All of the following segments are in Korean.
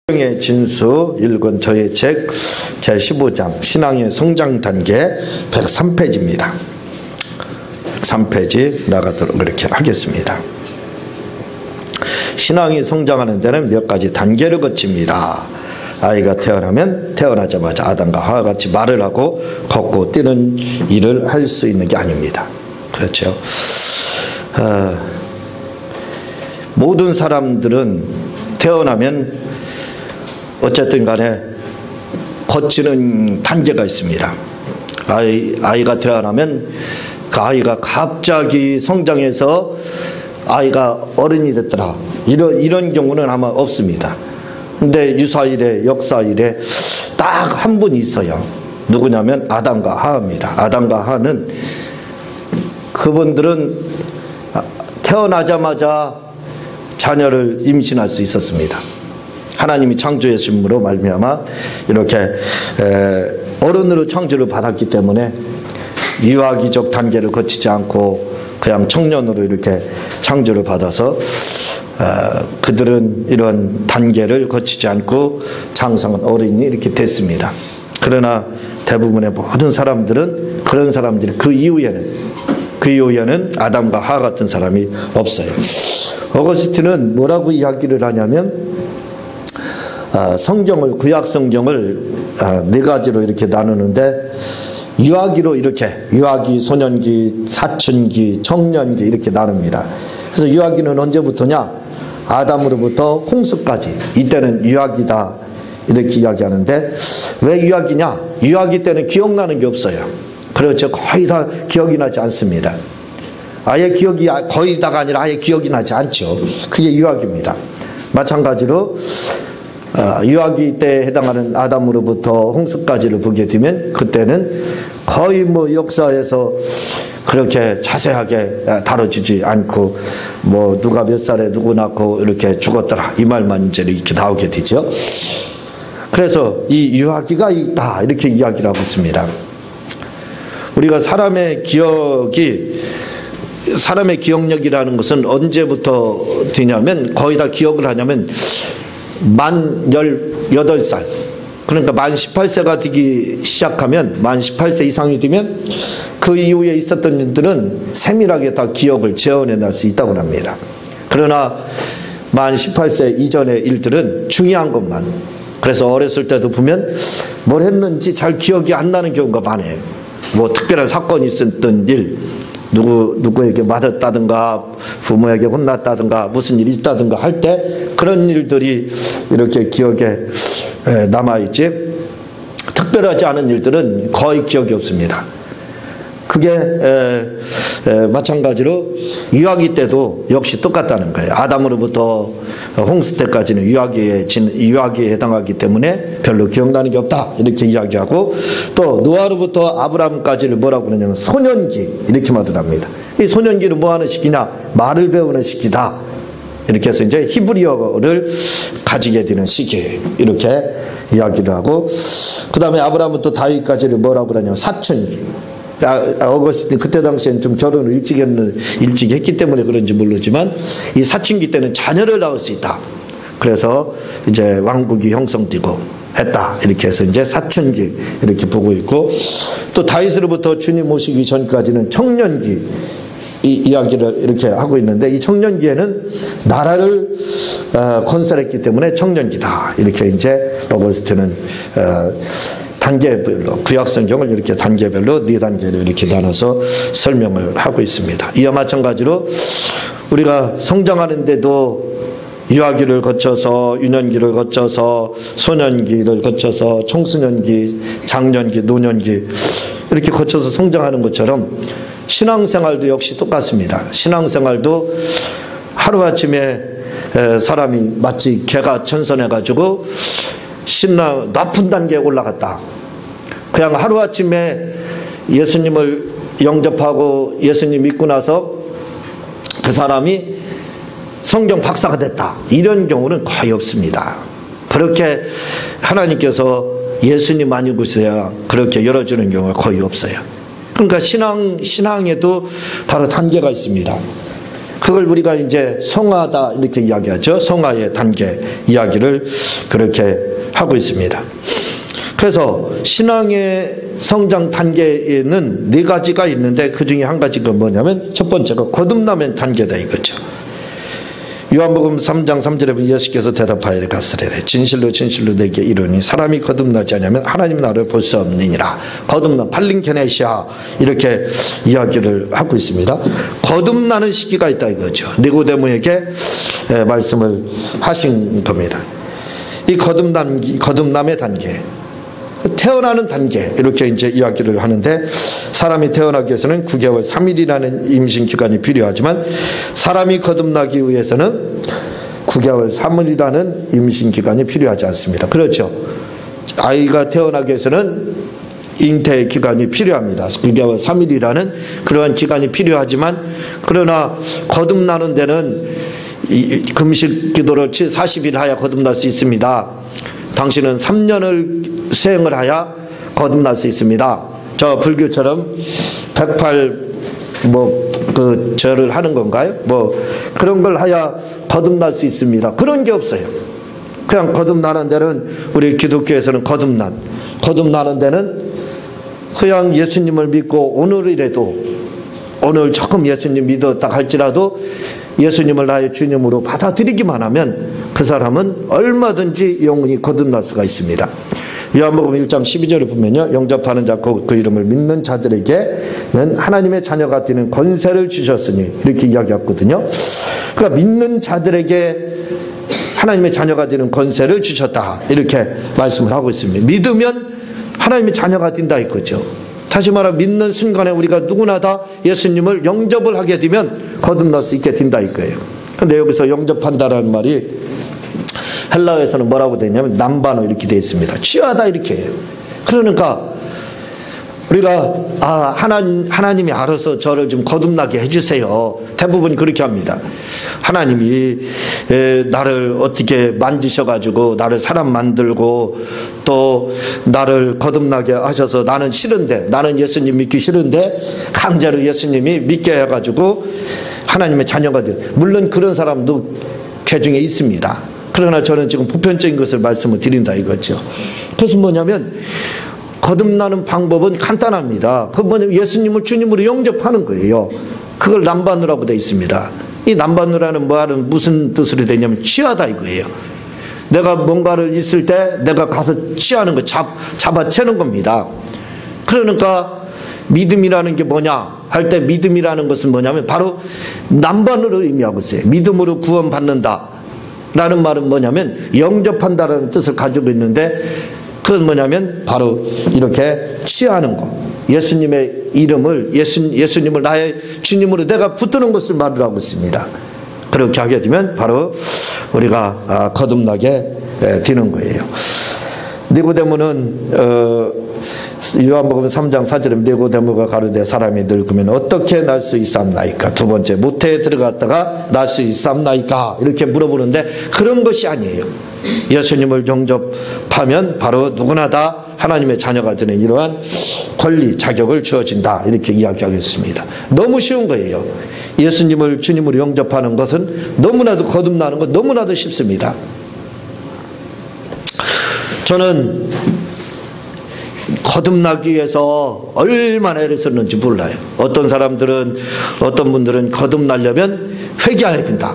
성경의 진수 읽은 저의 책 제15장 신앙의 성장 단계 103페이지입니다. 103페이지 나가도록 그렇게 하겠습니다. 신앙이 성장하는 데는 몇 가지 단계를 거칩니다. 아이가 태어나면 태어나자마자 아담과 하와 같이 말을 하고 걷고 뛰는 일을 할 수 있는 게 아닙니다. 그렇죠. 모든 사람들은 태어나면 어쨌든 간에 거치는 단계가 있습니다. 아이가 태어나면 그 아이가 갑자기 성장해서 아이가 어른이 됐더라. 이런 경우는 아마 없습니다. 근데 유사일에 역사일에 딱 한 분이 있어요. 누구냐면 아담과 하와입니다. 아담과 하와는 그분들은 태어나자마자 자녀를 임신할 수 있었습니다. 하나님이 창조하심으로 말미암아 이렇게 어른으로 창조를 받았기 때문에 유아기적 단계를 거치지 않고 그냥 청년으로 이렇게 창조를 받아서 그들은 이런 단계를 거치지 않고 장성한 어른이 이렇게 됐습니다. 그러나 대부분의 모든 사람들은 그런 사람들이 그 이후에는 아담과 하와 같은 사람이 없어요. 어거스틴은 뭐라고 이야기를 하냐면 성경을 구약 성경을 네 가지로 이렇게 나누는데 유아기로 이렇게 유아기, 소년기, 사춘기, 청년기 이렇게 나눕니다. 그래서 유아기는 언제부터냐? 아담으로부터 홍수까지 이때는 유아기다 이렇게 이야기하는데 왜 유아기냐? 유아기 때는 기억나는 게 없어요. 그렇죠. 거의 다 기억이 나지 않습니다. 아예 기억이 거의 다가 아니라 아예 기억이 나지 않죠. 그게 유아기입니다. 마찬가지로 유아기 때 해당하는 아담으로부터 홍수까지를 보게 되면 그때는 거의 역사에서 그렇게 자세하게 다뤄지지 않고 누가 몇 살에 누구 낳고 이렇게 죽었더라 이 말만 이제 이렇게 나오게 되죠. 그래서 이 유아기가 있다 이렇게 이야기를 하고 있습니다. 우리가 사람의 기억력이라는 것은 언제부터 되냐면 거의 다 기억을 하냐면 만 18살 그러니까 만 18세가 되기 시작하면 만 18세 이상이 되면 그 이후에 있었던 일들은 세밀하게 다 기억을 재현해낼 수 있다고 합니다. 그러나 만 18세 이전의 일들은 중요한 것만 그래서 어렸을 때도 보면 뭘 했는지 잘 기억이 안 나는 경우가 많아요. 특별한 사건이 있었던 일 누구에게 맞았다든가 부모에게 혼났다든가 무슨 일이 있다든가 할 때 그런 일들이 이렇게 기억에 남아있지 특별하지 않은 일들은 거의 기억이 없습니다. 그게 마찬가지로 유아기 때도 역시 똑같다는 거예요. 아담으로부터 홍수 때까지는 유아기에 해당하기 때문에 별로 기억나는 게 없다 이렇게 이야기하고 또 노아로부터 아브라함까지를 뭐라고 그러냐면 소년기 이렇게 말합니다. 이 소년기는 뭐 하는 시기냐? 말을 배우는 시기다. 이렇게 해서 이제 히브리어를 가지게 되는 시기 이렇게 이야기를 하고 그 다음에 아브라함부터 다윗까지를 뭐라고 그러냐면 사춘기. 어거스틴 그때 당시엔 좀 결혼을 일찍 했기 때문에 그런지 모르지만 이 사춘기 때는 자녀를 낳을 수 있다. 그래서 이제 왕국이 형성되고 했다. 이렇게 해서 이제 사춘기 이렇게 보고 있고 또 다윗으로부터 주님 오시기 전까지는 청년기 이야기를 이렇게 하고 있는데 이 청년기에는 나라를 건설했기 때문에 청년기다. 이렇게 이제 어거스틴은 단계별로 구약 성경을 이렇게 단계별로 네 단계로 이렇게 나눠서 설명을 하고 있습니다. 이와 마찬가지로 우리가 성장하는데도 유아기를 거쳐서 유년기를 거쳐서 소년기를 거쳐서 청소년기, 장년기, 노년기 이렇게 거쳐서 성장하는 것처럼 신앙생활도 역시 똑같습니다. 신앙생활도 하루아침에 사람이 마치 개가 천선해가지고 높은 단계에 올라갔다. 그냥 하루아침에 예수님을 영접하고 예수님 믿고 나서 그 사람이 성경 박사가 됐다. 이런 경우는 거의 없습니다. 그렇게 하나님께서 예수님 아니고서야 그렇게 열어주는 경우가 거의 없어요. 그러니까 신앙에도 바로 단계가 있습니다. 그걸 우리가 이제 성화다 이렇게 이야기하죠. 성화의 단계 이야기를 그렇게 하고 있습니다. 그래서 신앙의 성장 단계에는 4가지가 있는데 그 중에 한 가지가 뭐냐면 첫 번째가 거듭나면 단계다 이거죠. 요한복음 3장 3절에 보면 예수께서 대답하여 가시되 진실로 진실로 내게 이르니 사람이 거듭나지 않으면 하나님 나라를 볼 수 없느니라. 거듭나 팔링케네시아 이렇게 이야기를 하고 있습니다. 거듭나는 시기가 있다 이거죠. 니고데모에게 말씀을 하신 겁니다. 이 거듭남의 단계, 태어나는 단계 이렇게 이제 이야기를 하는데, 사람이 태어나기 위해서는 9개월 3일이라는 임신 기간이 필요하지만 사람이 거듭나기 위해서는 9개월 3일이라는 임신 기간이 필요하지 않습니다. 그렇죠. 아이가 태어나기 위해서는 잉태 기간이 필요합니다. 9개월 3일이라는 그러한 기간이 필요하지만, 그러나 거듭나는 데는 금식 기도를 40일 하여 거듭날 수 있습니다. 당신은 3년을 수행을 하여 거듭날 수 있습니다. 저 불교처럼 108 그 절을 하는 건가요? 그런 걸 하여 거듭날 수 있습니다. 그런 게 없어요. 그냥 거듭나는 데는, 우리 기독교에서는 거듭나는 데는 그냥 예수님을 믿고 오늘 조금 예수님 믿었다 할지라도 예수님을 나의 주님으로 받아들이기만 하면 그 사람은 얼마든지 영원히 거듭날 수가 있습니다. 요한복음 1장 12절을 보면요, 영접하는 자 그 이름을 믿는 자들에게는 하나님의 자녀가 되는 권세를 주셨으니 이렇게 이야기했거든요. 그러니까 믿는 자들에게 하나님의 자녀가 되는 권세를 주셨다 이렇게 말씀을 하고 있습니다. 믿으면 하나님의 자녀가 된다 이거죠. 다시 말하 믿는 순간에 우리가 누구나 다 예수님을 영접을 하게 되면 거듭날 수 있게 된다 이거예요. 그런데 여기서 영접한다라는 말이 헬라어에서는 뭐라고 되냐면 남바노 이렇게 되어 있습니다. 취하다 이렇게 해요. 그러니까 우리가 하나님이 알아서 저를 좀 거듭나게 해주세요. 대부분 그렇게 합니다. 하나님이 나를 어떻게 만지셔가지고 나를 사람 만들고 또 나를 거듭나게 하셔서 나는 싫은데, 나는 예수님 믿기 싫은데 강제로 예수님이 믿게 해가지고 하나님의 자녀가 돼요. 물론 그런 사람도 개중에 있습니다. 그러나 저는 지금 보편적인 것을 말씀을 드린다 이거죠. 그것은 뭐냐면 거듭나는 방법은 간단합니다. 그건 뭐냐면 예수님을 주님으로 영접하는 거예요. 그걸 남바누라고 되어 있습니다. 이 남바누라는 말은 무슨 뜻으로 되냐면 취하다 이거예요. 내가 뭔가를 있을 때 내가 가서 취하는 거, 잡아채는 겁니다. 그러니까 믿음이라는 게 뭐냐 할 때, 믿음이라는 것은 뭐냐면 바로 남바누를 의미하고 있어요. 믿음으로 구원받는다 라는 말은 뭐냐면 영접한다라는 뜻을 가지고 있는데, 그건 뭐냐면 바로 이렇게 취하는 것, 예수님의 이름을, 예수님을 나의 주님으로 내가 붙드는 것을 말을 하고 있습니다. 그렇게 하게 되면 바로 우리가 거듭나게 되는 거예요. 니고데모는 요한복음 3장 4절에 니고데모가 가로되 사람이 늙으면 어떻게 날 수 있삼나이까? 두 번째, 모태에 들어갔다가 날 수 있삼나이까? 이렇게 물어보는데 그런 것이 아니에요. 예수님을 영접하면 바로 누구나 다 하나님의 자녀가 되는 이러한 권리, 자격을 주어진다 이렇게 이야기하겠습니다. 너무 쉬운 거예요. 예수님을 주님으로 영접하는 것은 너무나도, 거듭나는 건 너무나도 쉽습니다. 저는 거듭나기 위해서 얼마나 애를 썼는지 몰라요. 어떤 분들은 거듭나려면 회개해야 된다.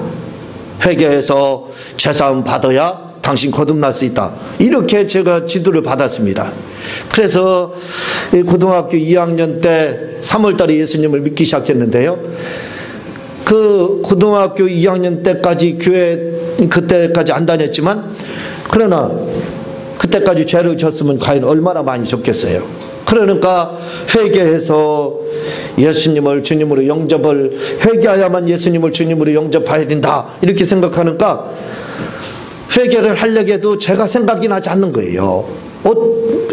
회개해서 제사함 받아야 당신 거듭날 수 있다. 이렇게 제가 지도를 받았습니다. 그래서 고등학교 2학년 때 3월달에 예수님을 믿기 시작했는데요. 그 고등학교 2학년 때까지 그때까지 안 다녔지만, 그러나 그때까지 죄를 졌으면 과연 얼마나 많이 졌겠어요. 그러니까 회개해서 예수님을 주님으로 영접을, 회개해야만 예수님을 주님으로 영접해야 된다 이렇게 생각하니까 회개를 하려고 해도 제가 생각이 나지 않는 거예요.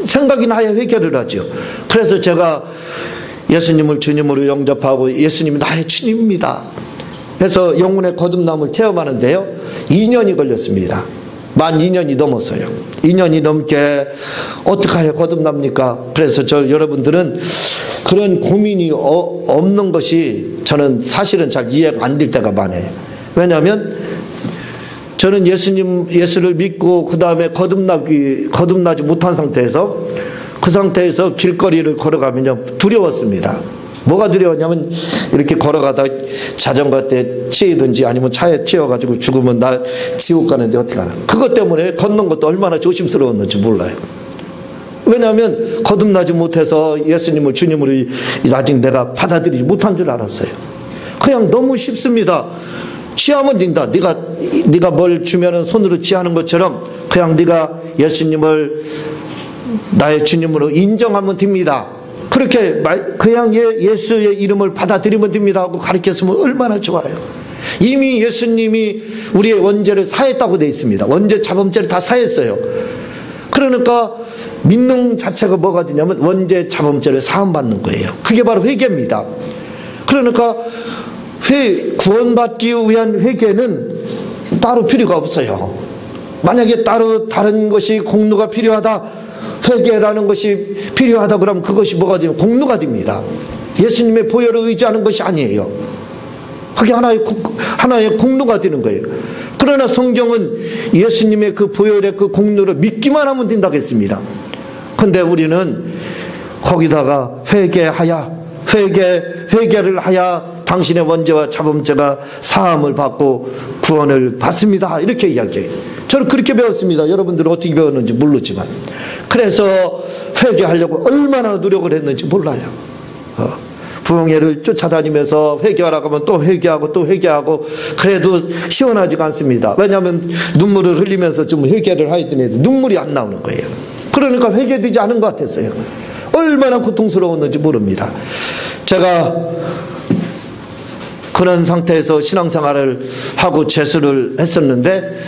생각이 나야 회개를 하죠. 그래서 제가 예수님을 주님으로 영접하고 예수님이 나의 주님입니다 그래서 영혼의 거듭남을 체험하는데요, 2년이 걸렸습니다. 만 2년이 넘었어요. 2년이 넘게 어떻게 해야 거듭납니까? 그래서 여러분들은 그런 고민이 없는 것이 저는 사실은 잘 이해가 안 될 때가 많아요. 왜냐하면 저는 예수를 믿고 그 다음에 거듭나지 못한 상태에서 그 상태에서 길거리를 걸어가면 두려웠습니다. 뭐가 두려웠냐면 이렇게 걸어가다 자전거 때 치이든지 아니면 차에 치여가지고 죽으면 나 지옥 가는데 어떻게 하나. 그것 때문에 걷는 것도 얼마나 조심스러웠는지 몰라요. 왜냐하면 거듭나지 못해서 예수님을 주님으로 아직 내가 받아들이지 못한 줄 알았어요. 그냥 너무 쉽습니다. 취하면 된다. 네가 뭘 주면은 손으로 취하는 것처럼 그냥 네가 예수님을 나의 주님으로 인정하면 됩니다. 그렇게 그냥 예수의 이름을 받아들이면 됩니다 하고 가르쳤으면 얼마나 좋아요. 이미 예수님이 우리의 원죄를 사했다고 되어 있습니다. 원죄 자범죄를 다 사했어요. 그러니까 믿는 자체가 뭐가 되냐면 원죄 자범죄를 사함받는 거예요. 그게 바로 회개입니다. 그러니까 구원받기 위한 회개는 따로 필요가 없어요. 만약에 따로 다른 것이 공로가 필요하다, 회개라는 것이 필요하다 그러면 그것이 뭐가 되면 공로가 됩니다. 예수님의 보혈을 의지하는 것이 아니에요. 그게 하나의 공로가 되는 거예요. 그러나 성경은 예수님의 그 보혈의 그 공로를 믿기만 하면 된다고 했습니다. 근데 우리는 거기다가 회개를 하야 당신의 원죄와 자범죄가 사함을 받고 구원을 받습니다. 이렇게 이야기해요. 저는 그렇게 배웠습니다. 여러분들은 어떻게 배웠는지 모르지만. 그래서 회개하려고 얼마나 노력을 했는지 몰라요. 부흥회를 쫓아다니면서 회개하라고 하면 또 회개하고 또 회개하고 그래도 시원하지가 않습니다. 왜냐하면 눈물을 흘리면서 좀 회개를 하더니 눈물이 안 나오는 거예요. 그러니까 회개되지 않은 것 같았어요. 얼마나 고통스러웠는지 모릅니다. 제가 그런 상태에서 신앙생활을 하고 재수를 했었는데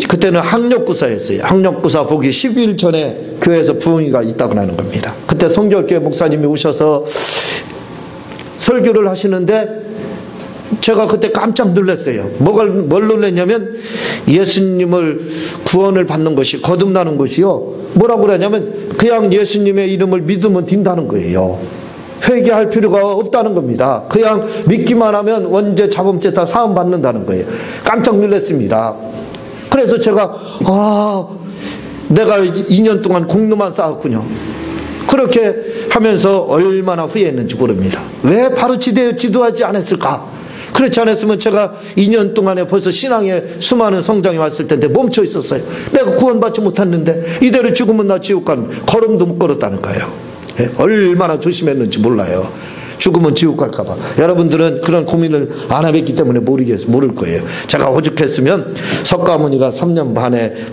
그때는 학력구사였어요. 학력구사 보기 10일 전에 교회에서 부흥회가 있다고 하는 겁니다. 그때 성결교회 목사님이 오셔서 설교를 하시는데 제가 그때 깜짝 놀랐어요. 뭘 놀랐냐면 예수님을 구원을 받는 것이 거듭나는 것이요. 뭐라고 그러냐면 그냥 예수님의 이름을 믿으면 된다는 거예요. 회개할 필요가 없다는 겁니다. 그냥 믿기만 하면 원죄 자범죄 다 사함 받는다는 거예요. 깜짝 놀랐습니다. 그래서 제가 내가 2년 동안 공로만 쌓았군요. 그렇게 하면서 얼마나 후회했는지 모릅니다. 왜 바로 지도하지 않았을까? 그렇지 않았으면 제가 2년 동안에 벌써 신앙에 수많은 성장이 왔을 텐데 멈춰 있었어요. 내가 구원받지 못했는데 이대로 죽으면 나 지옥 가는, 걸음도 못 걸었다는 거예요. 얼마나 조심했는지 몰라요. 죽으면 지옥 갈까봐. 여러분들은 그런 고민을 안 해봤기 때문에 모를 거예요. 제가 오죽했으면 석가모니가 3년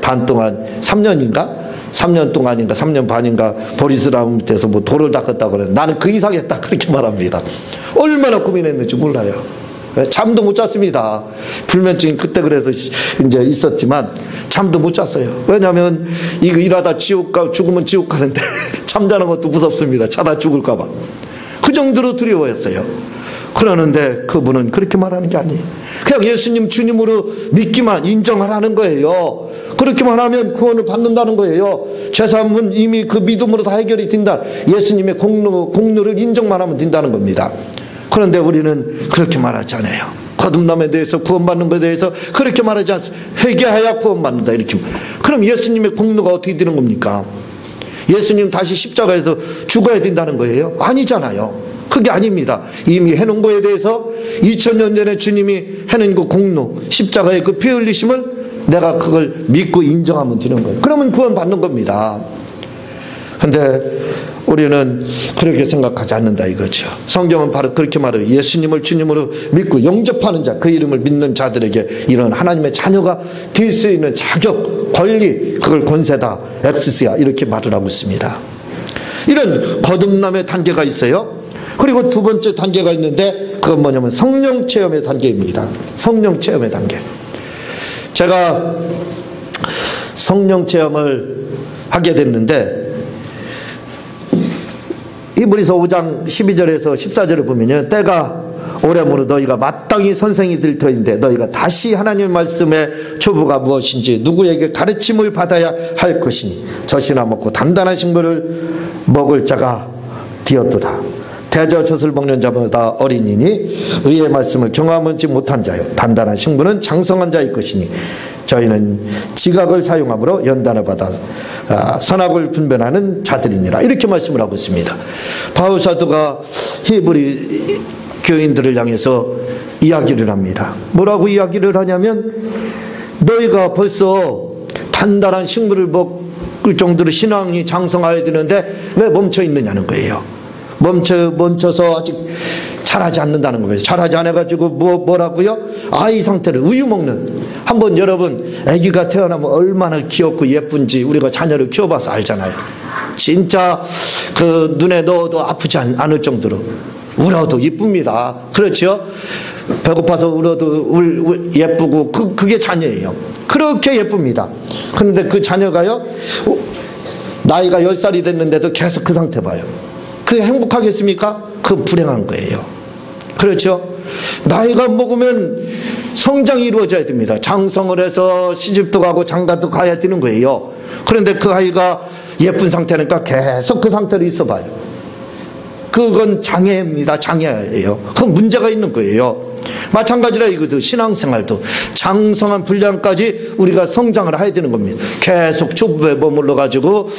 반 동안 3년 동안인가 3년 반인가 보리스라움 밑에서 뭐 돌을 닦았다고 그래. 나는 그 이상 했다 그렇게 말합니다. 얼마나 고민했는지 몰라요. 잠도 못 잤습니다. 불면증이 그때 그래서 이제 있었지만 잠도 못 잤어요. 왜냐하면 이거 일하다 죽으면 지옥 가는데 잠자는 것도 무섭습니다. 자다 죽을까봐. 그 정도로 두려워했어요. 그러는데 그분은 그렇게 말하는 게 아니에요. 그냥 예수님 주님으로 믿기만 인정하라는 거예요. 그렇게만 하면 구원을 받는다는 거예요. 죄사함은 이미 그 믿음으로 다 해결이 된다. 예수님의 공로를 인정만 하면 된다는 겁니다. 그런데 우리는 그렇게 말하지 않아요. 거듭남에 대해서 구원받는 것에 대해서 그렇게 말하지 않습니다. 회개하여 구원받는다 이렇게. 그럼 예수님의 공로가 어떻게 되는 겁니까? 예수님 다시 십자가에서 죽어야 된다는 거예요? 아니잖아요. 그게 아닙니다. 이미 해놓은 거에 대해서 2000년 전에 주님이 해놓은 그 공로, 십자가의 그 피 흘리심을 내가 그걸 믿고 인정하면 되는 거예요. 그러면 구원받는 겁니다. 근데 우리는 그렇게 생각하지 않는다 이거죠. 성경은 바로 그렇게 말해요. 예수님을 주님으로 믿고 영접하는 자, 그 이름을 믿는 자들에게 이런 하나님의 자녀가 될 수 있는 자격, 권리, 그걸 권세다, 엑스스야 이렇게 말을 하고 있습니다. 이런 거듭남의 단계가 있어요. 그리고 두 번째 단계가 있는데 그건 뭐냐면 성령 체험의 단계입니다. 성령 체험의 단계. 제가 성령 체험을 하게 됐는데 히브리서 5장 12절에서 14절을 보면요, 때가 오래므로 너희가 마땅히 선생이 될 터인데 너희가 다시 하나님의 말씀의 초부가 무엇인지 누구에게 가르침을 받아야 할 것이니 젖이나 먹고 단단한 식물을 먹을 자가 되었도다. 대저젖을 먹는 자보다 어린이니 의의 말씀을 경험하지 못한 자요 단단한 식물은 장성한 자의 것이니 저희는 지각을 사용함으로 연단을 받아 선악을 분별하는 자들이니라. 이렇게 말씀을 하고 있습니다. 바울 사도가 히브리 교인들을 향해서 이야기를 합니다. 뭐라고 이야기를 하냐면 너희가 벌써 단단한 식물을 먹을 정도로 신앙이 장성하여야 되는데 왜 멈춰 있느냐는 거예요. 멈춰서 아직 자라지 않는다는 거예요. 자라지 않아가지고 뭐라고요? 아이 상태를 우유 먹는. 한번 여러분 아기가 태어나면 얼마나 귀엽고 예쁜지 우리가 자녀를 키워봐서 알잖아요. 진짜 그 눈에 넣어도 아프지 않을 정도로 울어도 이쁩니다. 그렇죠? 배고파서 울어도 예쁘고 그게 자녀예요. 그렇게 예쁩니다. 그런데 그 자녀가요 나이가 10살이 됐는데도 계속 그 상태 봐요. 그게 행복하겠습니까? 그건 불행한 거예요. 그렇죠? 나이가 먹으면 성장이 이루어져야 됩니다. 장성을 해서 시집도 가고 장가도 가야 되는 거예요. 그런데 그 아이가 예쁜 상태니까 계속 그 상태로 있어 봐요. 그건 장애입니다. 장애예요. 그건 문제가 있는 거예요. 마찬가지라 이거도 신앙생활도 장성한 분량까지 우리가 성장을 해야 되는 겁니다. 계속 초보에 머물러 가지고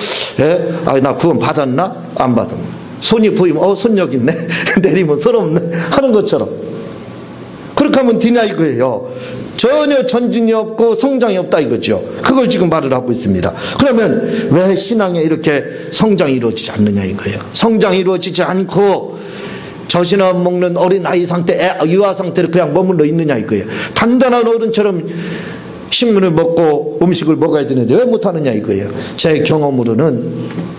나 구원 받았나? 안 받았나? 손이 보이면 손 여기 있네. 내리면 손 없네. 하는 것처럼 그렇게 하면 되냐 이거예요. 전혀 전진이 없고 성장이 없다 이거죠. 그걸 지금 말을 하고 있습니다. 그러면 왜 신앙에 이렇게 성장이 이루어지지 않느냐 이거예요. 성장이 이루어지지 않고 젖이나 먹는 어린 아이 상태, 유아 상태로 그냥 머물러 있느냐 이거예요. 단단한 어른처럼 식물을 먹고 음식을 먹어야 되는데 왜 못하느냐 이거예요. 제 경험으로는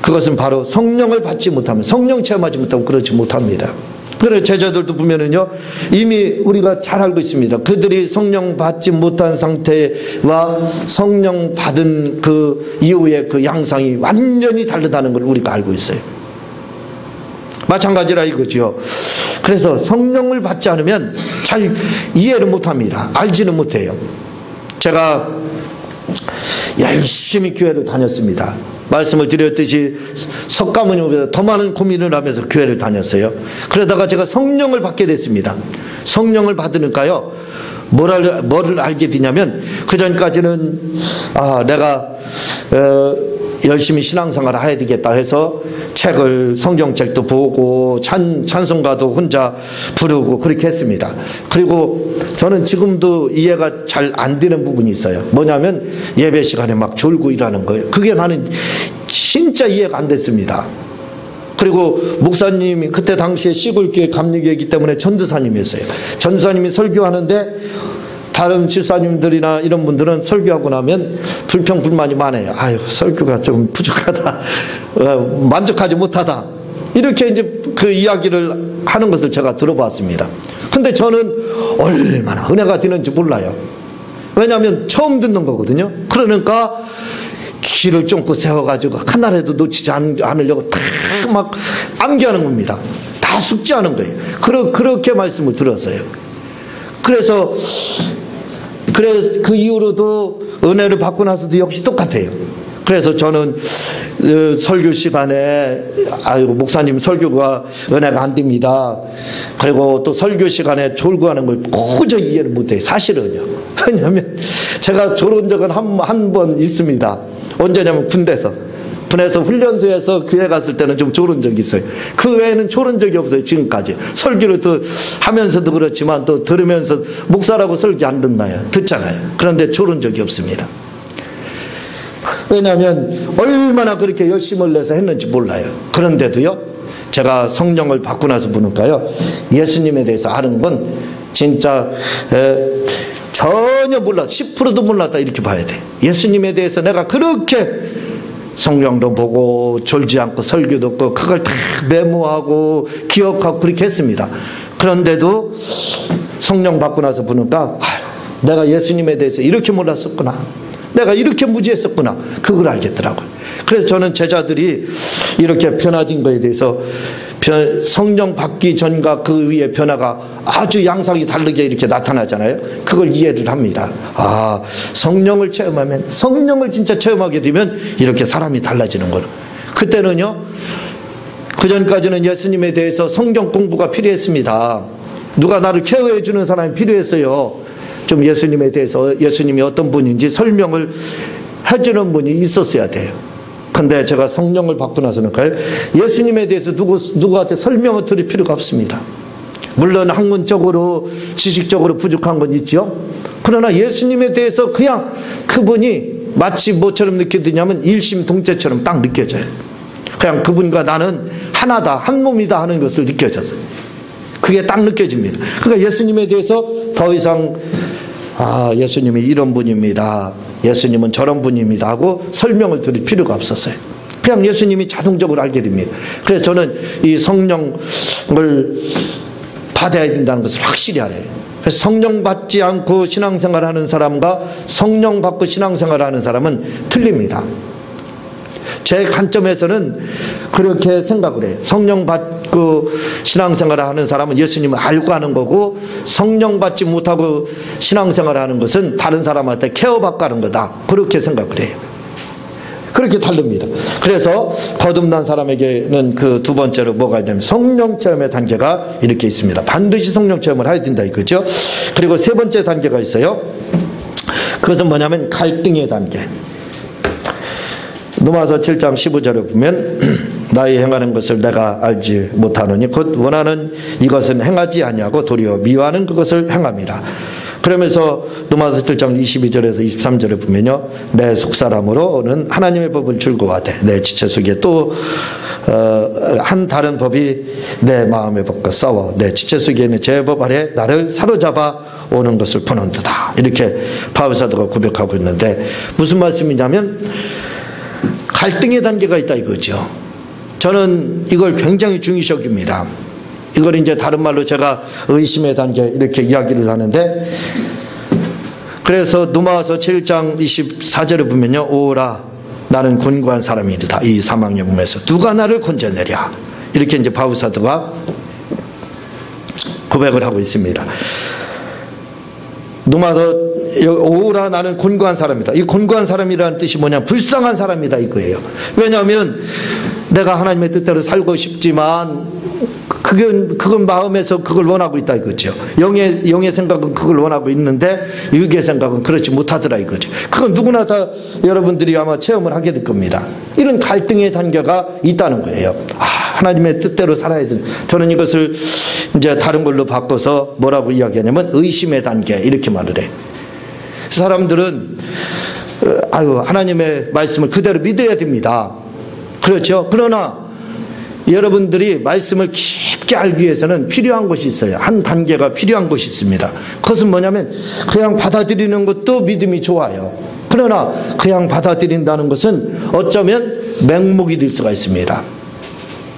그것은 바로 성령을 받지 못하면, 성령 체험하지 못하면 그렇지 못합니다. 그래 제자들도 보면은요 이미 우리가 잘 알고 있습니다. 그들이 성령 받지 못한 상태와 성령 받은 그 이후의 그 양상이 완전히 다르다는 걸 우리가 알고 있어요. 마찬가지라 이거죠. 그래서 성령을 받지 않으면 잘 이해를 못합니다. 알지는 못해요. 제가 열심히 교회를 다녔습니다. 말씀을 드렸듯이 석가모니보다 더 많은 고민을 하면서 교회를 다녔어요. 그러다가 제가 성령을 받게 됐습니다. 성령을 받으니까요 뭐를 알게 되냐면 그전까지는 내가 열심히 신앙생활을 해야 되겠다 해서 책을 성경책도 보고 찬송가도 혼자 부르고 그렇게 했습니다. 그리고 저는 지금도 이해가 잘 안 되는 부분이 있어요. 뭐냐면 예배 시간에 막 졸고 일하는 거예요. 그게 나는 진짜 이해가 안 됐습니다. 그리고 목사님이 그때 당시에 시골교회 감리교회이기 때문에 전도사님이었어요. 전도사님이 설교하는데 다른 집사님들이나 이런 분들은 설교하고 나면 불평 불만이 많아요. 아유 설교가 좀 부족하다, 만족하지 못하다, 이렇게 이제 그 이야기를 하는 것을 제가 들어봤습니다. 근데 저는 얼마나 은혜가 되는지 몰라요. 왜냐하면 처음 듣는 거거든요. 그러니까 길을 쫑긋 세워가지고 하나라도 놓치지 않으려고 다 막 암기하는 겁니다. 다 숙지하는 거예요. 그렇게 말씀을 들었어요. 그래서 그 이후로도 은혜를 받고 나서도 역시 똑같아요. 그래서 저는 설교 시간에 목사님 설교가 은혜가 안 됩니다. 그리고 또 설교 시간에 졸고하는 걸 도저히 이해를 못해요. 사실은요. 왜냐하면 제가 졸은 적은 한 번 있습니다. 언제냐면 군대에서 훈련소에서 교회 갔을 때는 좀 졸은 적이 있어요. 그 외에는 졸은 적이 없어요. 지금까지 설교를 또 하면서도 그렇지만 또 들으면서 목사라고 설교 안 듣나요? 듣잖아요. 그런데 졸은 적이 없습니다. 왜냐하면 얼마나 그렇게 열심을 내서 했는지 몰라요. 그런데도요 제가 성령을 받고 나서 보니까요 예수님에 대해서 아는 건 진짜 전혀 몰라, 10%도 몰랐다 이렇게 봐야 돼. 예수님에 대해서 내가 그렇게 성경도 보고 졸지 않고 설교도 듣고 그걸 다 메모하고 기억하고 그렇게 했습니다. 그런데도 성령 받고 나서 보니까 내가 예수님에 대해서 이렇게 몰랐었구나, 내가 이렇게 무지했었구나, 그걸 알겠더라고요. 그래서 저는 제자들이 이렇게 변화된 거에 대해서 성령 받기 전과 그 위의 변화가 아주 양상이 다르게 이렇게 나타나잖아요. 그걸 이해를 합니다. 성령을 체험하면, 성령을 진짜 체험하게 되면 이렇게 사람이 달라지는 거예요. 그때는요 그전까지는 예수님에 대해서 성경 공부가 필요했습니다. 누가 나를 케어해 주는 사람이 필요했어요. 좀 예수님에 대해서 예수님이 어떤 분인지 설명을 해주는 분이 있었어야 돼요. 근데 제가 성령을 받고 나서는 예수님에 대해서 누구한테 설명을 드릴 필요가 없습니다. 물론 학문적으로 지식적으로 부족한 건 있죠. 그러나 예수님에 대해서 그냥 그분이 마치 뭐처럼 느껴지냐면 일심동체처럼 딱 느껴져요. 그냥 그분과 나는 하나다, 한 몸이다 하는 것을 느껴져서 그게 딱 느껴집니다. 그러니까 예수님에 대해서 더 이상 예수님이 이런 분입니다, 예수님은 저런 분입니다 하고 설명을 드릴 필요가 없었어요. 그냥 예수님이 자동적으로 알게 됩니다. 그래서 저는 이 성령을 받아야 된다는 것을 확실히 알아요. 그래서 성령 받지 않고 신앙생활하는 사람과 성령 받고 신앙생활하는 사람은 틀립니다. 제 관점에서는 그렇게 생각을 해요. 성령 받고 신앙생활을 하는 사람은 예수님을 알고 하는 거고, 성령 받지 못하고 신앙생활을 하는 것은 다른 사람한테 케어받고 하는 거다, 그렇게 생각을 해요. 그렇게 다릅니다. 그래서 거듭난 사람에게는 그 두 번째로 뭐가 있냐면 성령 체험의 단계가 이렇게 있습니다. 반드시 성령 체험을 해야 된다 이거죠. 그리고 세 번째 단계가 있어요. 그것은 뭐냐면 갈등의 단계. 로마서 7장 15절에 보면 나의 행하는 것을 내가 알지 못하노니 곧 원하는 이것은 행하지 아니하고 도리어 미워하는 그것을 행함이라. 그러면서 로마서 7장 22절에서 23절에 보면요, 내 속사람으로는 하나님의 법을 즐거워하되 내 지체 속에 또 한 다른 법이 내 마음의 법과 싸워 내 지체 속에 있는 제 법 아래 나를 사로잡아 오는 것을 보는도다. 이렇게 바울 사도가 고백하고 있는데 무슨 말씀이냐면 갈등의 단계가 있다 이거죠. 저는 이걸 굉장히 중요시 여깁니다. 이걸 이제 다른 말로 제가 의심의 단계 이렇게 이야기를 하는데, 그래서 로마서 7장 24절에 보면요, 오라 나는 곤고한 사람이다. 이 사망의 몸에서 누가 나를 건져내랴. 이렇게 이제 바울 사도가 고백을 하고 있습니다. 로마서 오라 나는 곤고한 사람이다. 이 곤고한 사람이라는 뜻이 뭐냐, 불쌍한 사람이다 이거예요. 왜냐하면 내가 하나님의 뜻대로 살고 싶지만 그건 마음에서 그걸 원하고 있다 이거죠. 영의 생각은 그걸 원하고 있는데 육의 생각은 그렇지 못하더라 이거죠. 그건 누구나 다 여러분들이 아마 체험을 하게 될 겁니다. 이런 갈등의 단계가 있다는 거예요. 하나님의 뜻대로 살아야 돼. 저는 이것을 이제 다른 걸로 바꿔서 뭐라고 이야기하냐면 의심의 단계 이렇게 말을 해. 사람들은 하나님의 말씀을 그대로 믿어야 됩니다. 그렇죠? 그러나 여러분들이 말씀을 깊게 알기 위해서는 필요한 것이 있어요. 한 단계가 필요한 것이 있습니다. 그것은 뭐냐면 그냥 받아들이는 것도 믿음이 좋아요. 그러나 그냥 받아들인다는 것은 어쩌면 맹목이 될 수가 있습니다.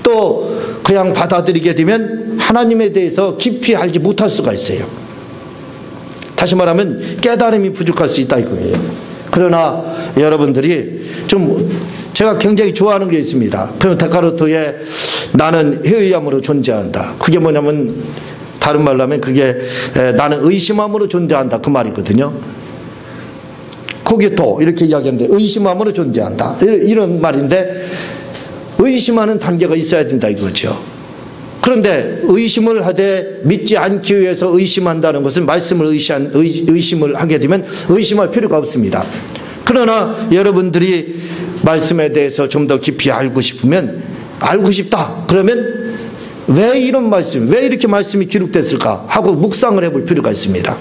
또 그냥 받아들이게 되면 하나님에 대해서 깊이 알지 못할 수가 있어요. 다시 말하면 깨달음이 부족할 수 있다 이거예요. 그러나 여러분들이 제가 굉장히 좋아하는 게 있습니다. 데카르트의 나는 회의함으로 존재한다. 그게 뭐냐면 다른 말로 하면 그게 나는 의심함으로 존재한다 그 말이거든요. 코기토 이렇게 이야기하는데 의심함으로 존재한다 이런 말인데, 의심하는 단계가 있어야 된다 이거죠. 그런데 의심을 하되 믿지 않기 위해서 의심한다는 것은 말씀을 의심을 하게 되면 의심할 필요가 없습니다. 그러나 여러분들이 말씀에 대해서 좀 더 깊이 알고 싶으면, 알고 싶다 그러면 왜 이런 말씀, 왜 이렇게 말씀이 기록됐을까 하고 묵상을 해볼 필요가 있습니다.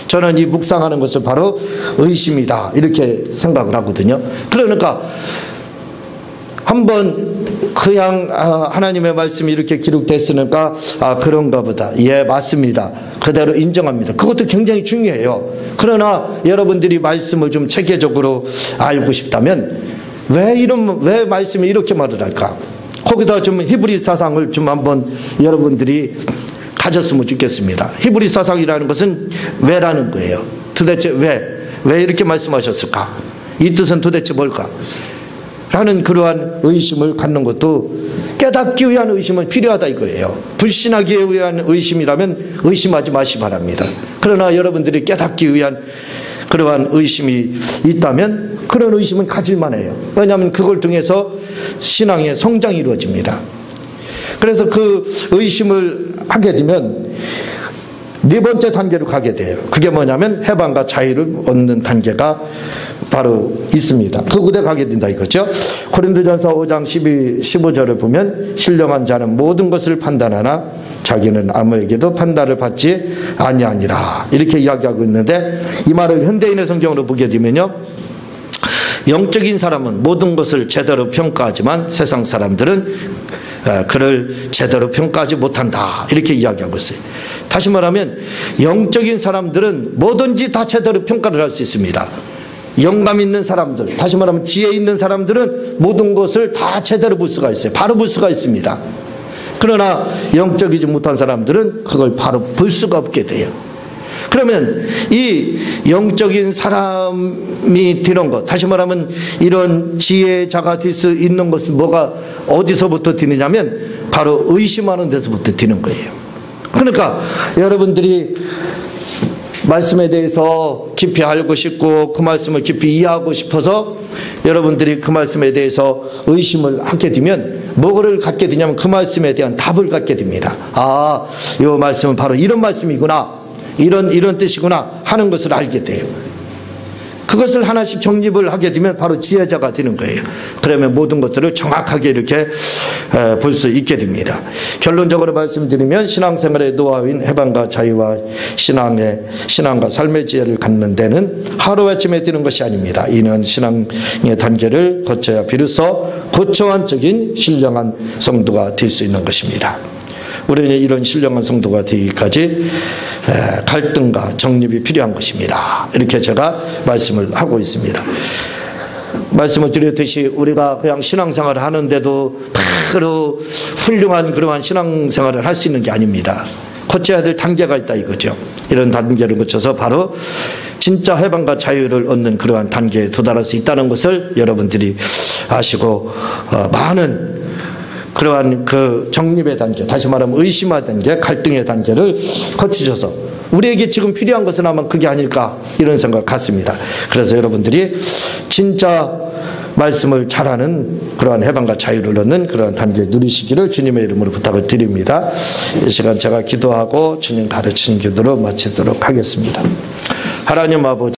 저는 이 묵상하는 것을 바로 의심이다 이렇게 생각을 하거든요. 그러니까 한번 그냥 하나님의 말씀이 이렇게 기록됐으니까 그런가 보다, 예 맞습니다, 그대로 인정합니다. 그것도 굉장히 중요해요. 그러나 여러분들이 말씀을 좀 체계적으로 알고 싶다면 왜 말씀이 이렇게 말을 할까, 거기다 좀 히브리 사상을 좀 한번 여러분들이 가졌으면 좋겠습니다. 히브리 사상이라는 것은 왜라는 거예요. 도대체 왜 이렇게 말씀하셨을까, 이 뜻은 도대체 뭘까 라는 그러한 의심을 갖는 것도, 깨닫기 위한 의심은 필요하다 이거예요. 불신하기 위한 의심이라면 의심하지 마시기 바랍니다. 그러나 여러분들이 깨닫기 위한 그러한 의심이 있다면 그런 의심은 가질만 해요. 왜냐하면 그걸 통해서 신앙의 성장이 이루어집니다. 그래서 그 의심을 하게 되면 네 번째 단계로 가게 돼요. 그게 뭐냐면 해방과 자유를 얻는 단계가 바로 있습니다. 그 곳에 가게 된다 이거죠. 고린도전서 5장 15절을 보면 신령한 자는 모든 것을 판단하나 자기는 아무에게도 판단을 받지 아니하니라 이렇게 이야기하고 있는데, 이 말을 현대인의 성경으로 보게 되면요, 영적인 사람은 모든 것을 제대로 평가하지만 세상 사람들은 그를 제대로 평가하지 못한다 이렇게 이야기하고 있어요. 다시 말하면 영적인 사람들은 뭐든지 다 제대로 평가를 할 수 있습니다. 영감 있는 사람들, 다시 말하면 지혜 있는 사람들은 모든 것을 다 제대로 볼 수가 있어요. 바로 볼 수가 있습니다. 그러나 영적이지 못한 사람들은 그걸 바로 볼 수가 없게 돼요. 그러면 이 영적인 사람이 되는 것, 다시 말하면 이런 지혜자가 될 수 있는 것은 뭐가 어디서부터 되느냐면 바로 의심하는 데서부터 되는 거예요. 그러니까 여러분들이 말씀에 대해서 깊이 알고 싶고 그 말씀을 깊이 이해하고 싶어서 여러분들이 그 말씀에 대해서 의심을 하게 되면 뭐를 갖게 되냐면 그 말씀에 대한 답을 갖게 됩니다. 아, 이 말씀은 바로 이런 말씀이구나, 이런 뜻이구나 하는 것을 알게 돼요. 그것을 하나씩 정립을 하게 되면 바로 지혜자가 되는 거예요. 그러면 모든 것들을 정확하게 이렇게 볼 수 있게 됩니다. 결론적으로 말씀드리면 신앙생활의 노하우인 해방과 자유와 신앙과 삶의 지혜를 갖는 데는 하루아침에 되는 것이 아닙니다. 이는 신앙의 단계를 거쳐야 비로소 고초원적인 신령한 성도가 될 수 있는 것입니다. 우리는 이런 신령한 성도가 되기까지 갈등과 정립이 필요한 것입니다. 이렇게 제가 말씀을 하고 있습니다. 말씀을 드렸듯이 우리가 그냥 신앙생활을 하는데도 바로 훌륭한 그러한 신앙생활을 할 수 있는 게 아닙니다. 거쳐야 될 단계가 있다 이거죠. 이런 단계를 거쳐서 바로 진짜 해방과 자유를 얻는 그러한 단계에 도달할 수 있다는 것을 여러분들이 아시고 많은 그러한 그 정립의 단계, 다시 말하면 의심의 단계, 갈등의 단계를 거치셔서 우리에게 지금 필요한 것은 아마 그게 아닐까 이런 생각 같습니다. 그래서 여러분들이 진짜 말씀을 잘하는 그러한 해방과 자유를 얻는 그러한 단계 누리시기를 주님의 이름으로 부탁을 드립니다. 이 시간 제가 기도하고 주님 가르치는 기도로 마치도록 하겠습니다. 하나님 아버지,